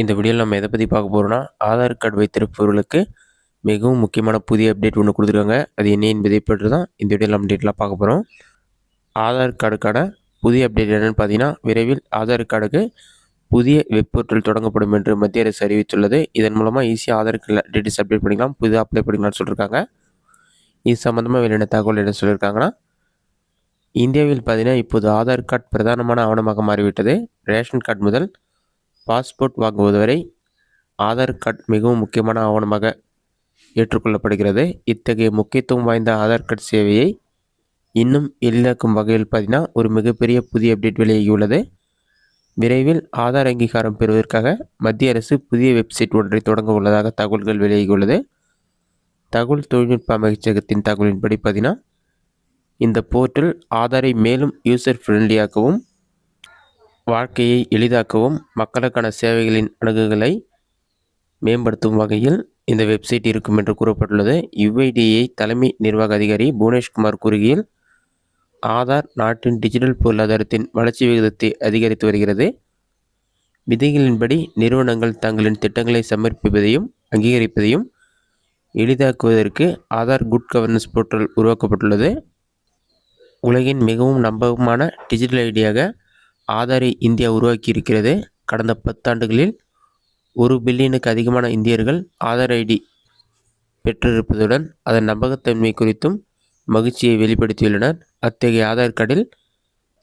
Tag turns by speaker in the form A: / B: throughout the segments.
A: இந்த வீடியோவில் நம்ம எதை பற்றி பார்க்க போகிறோம்னா, ஆதார் கார்டு வைத்திருப்பவர்களுக்கு மிகவும் முக்கியமான புதிய அப்டேட் ஒன்று கொடுத்துருக்காங்க. அது என்ன என்பதை பற்றி தான் இந்த வீடியோவில் நம்ம டீட்டெயிலாக பார்க்க போகிறோம். ஆதார் கார்டுக்கான புதிய அப்டேட் என்னென்னு பார்த்தீங்கன்னா, விரைவில் ஆதார் கார்டுக்கு புதிய வெப் போர்ட்டல் தொடங்கப்படும் என்று மத்திய அரசு அறிவித்துள்ளது. இதன் மூலமாக ஈஸியாக ஆதார் கார்டில் டீட்டெயில்ஸ் அப்டேட் பண்ணிக்கலாம், புதிதாக அப்ளை பண்ணிக்கலாம்னு சொல்லியிருக்காங்க. இது சம்மந்தமாக வெளியான தகவல் என்ன சொல்லியிருக்காங்கன்னா, இந்தியாவில் பார்த்தீங்கன்னா இப்போது ஆதார் கார்டு பிரதானமான ஆவணமாக மாறிவிட்டது. ரேஷன் கார்டு முதல் பாஸ்போர்ட் வாங்குவது வரை ஆதார் கார்டு மிகவும் முக்கியமான ஆவணமாக ஏற்றுக்கொள்ளப்படுகிறது. இத்தகைய முக்கியத்துவம் வாய்ந்த ஆதார் கார்டு சேவையை இன்னும் எளிதாக்கும் வகையில் பார்த்தீங்கன்னா ஒரு மிகப்பெரிய புதிய அப்டேட் வெளியாகியுள்ளது. விரைவில் ஆதார் அங்கீகாரம் பெறுவதற்காக மத்திய அரசு புதிய வெப்சைட் ஒன்றை தொடங்க உள்ளதாக தகவல்கள் வெளியாகியுள்ளது. தகவல் தொழில்நுட்ப அமைச்சகத்தின் தகவலின்படி பார்த்தீங்கன்னா இந்த போர்ட்டல் ஆதாரை மேலும் யூசர் ஃப்ரெண்ட்லியாக்கவும், வாழ்க்கையை எளிதாக்கவும், மக்களுக்கான சேவைகளின் அணுகுகளை மேம்படுத்தும் வகையில் இந்த வெப்சைட் இருக்கும் என்று கூறப்பட்டுள்ளது. யுஐடிஏ தலைமை நிர்வாக அதிகாரி புவனேஷ்குமார் கூறுகையில், ஆதார் நாட்டின் டிஜிட்டல் பொருளாதாரத்தின் வளர்ச்சி விகிதத்தை அதிகரித்து வருகிறது. விதிகளின்படி நிறுவனங்கள் தங்களின் திட்டங்களை சமர்ப்பிப்பதையும் அங்கீகரிப்பதையும் எளிதாக்குவதற்கு ஆதார் குட் கவர்னன்ஸ் போர்ட்டல் உருவாக்கப்பட்டுள்ளது. உலகின் மிகவும் நம்பகமான டிஜிட்டல் ஐடியாக ஆதாரை இந்தியா உருவாக்கியிருக்கிறது. கடந்த 10 ஆண்டுகளில் 1 பில்லியனுக்கு அதிகமான இந்தியர்கள் ஆதார் ஐடி பெற்றிருப்பதுடன் அதன் நம்பகத்தன்மை குறித்தும் மகிழ்ச்சியை வெளிப்படுத்தியுள்ளனர். அத்தகைய ஆதார் கார்டில்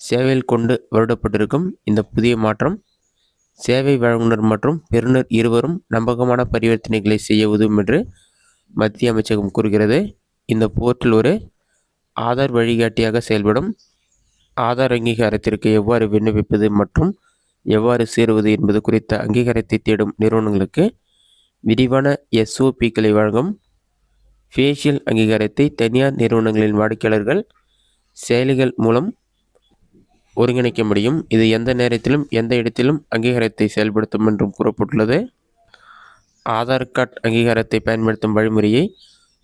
A: சேவையில் கொண்டு வருடப்பட்டிருக்கும் இந்த புதிய மாற்றம் சேவை வழங்குனர் மற்றும் பெறுநர் இருவரும் நம்பகமான பரிவர்த்தனைகளை செய்ய உதவும் என்று மத்திய அமைச்சகம் கூறுகிறது. இந்த போர்ட்டல் ஒரு ஆதார் வழிகாட்டியாக செயல்படும். ஆதார் அங்கீகாரத்திற்கு எவ்வாறு விண்ணப்பிப்பது மற்றும் எவ்வாறு சேருவது என்பது குறித்த அங்கீகாரத்தை தேடும் நிறுவனங்களுக்கு விரிவான SOPக்களை வழங்கும். ஃபேஷியல் அங்கீகாரத்தை தனியார் நிறுவனங்களின் வாடிக்கையாளர்கள் செயலிகள் மூலம் ஒருங்கிணைக்க முடியும். இது எந்த நேரத்திலும் எந்த இடத்திலும் அங்கீகாரத்தை செயல்படுத்தும் என்றும் கூறப்பட்டுள்ளது. ஆதார் கார்டு அங்கீகாரத்தை பயன்படுத்தும் வழிமுறையை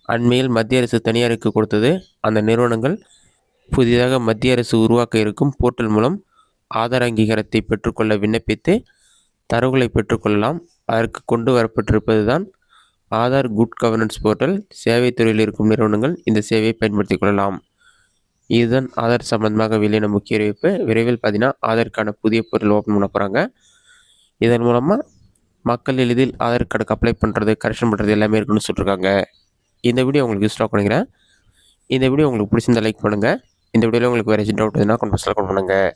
A: அண்மையில் மத்திய அரசு தனியாருக்கு கொடுத்தது. அந்த நிறுவனங்கள் புதிதாக மத்திய அரசு உருவாக்க இருக்கும் போர்ட்டல் மூலம் ஆதார் அங்கீகாரத்தை பெற்றுக்கொள்ள விண்ணப்பித்து தரவுகளை பெற்றுக்கொள்ளலாம். அதற்கு கொண்டு வரப்பட்டிருப்பது தான் ஆதார் குட் கவர்னன்ஸ் போர்ட்டல். சேவைத்துறையில் இருக்கும் நிறுவனங்கள் இந்த சேவையை பயன்படுத்திக் கொள்ளலாம். இதுதான் ஆதார் சம்பந்தமாக வெளியான முக்கிய அறிவிப்பு. விரைவில் பார்த்தீங்கன்னா ஆதாருக்கான புதிய போர்ட்டல் ஓப்பன் பண்ண போகிறாங்க. இதன் மூலமாக மக்கள் எளிதில் ஆதார் கார்டுக்கு அப்ளை பண்ணுறது, கரெக்ஷன் பண்ணுறது எல்லாமே இருக்குன்னு சொல்லியிருக்காங்க. இந்த வீடியோ உங்களுக்கு யூஸ்ஃபுல்லாக பண்ணிக்கிறேன். இந்த வீடியோ உங்களுக்கு பிடிச்சிருந்தா லைக் பண்ணுங்கள். இந்த வீடியோவில் உங்களுக்கு வேறு டவுட் எதுனா கமெண்ட் பண்ணுங்கள்.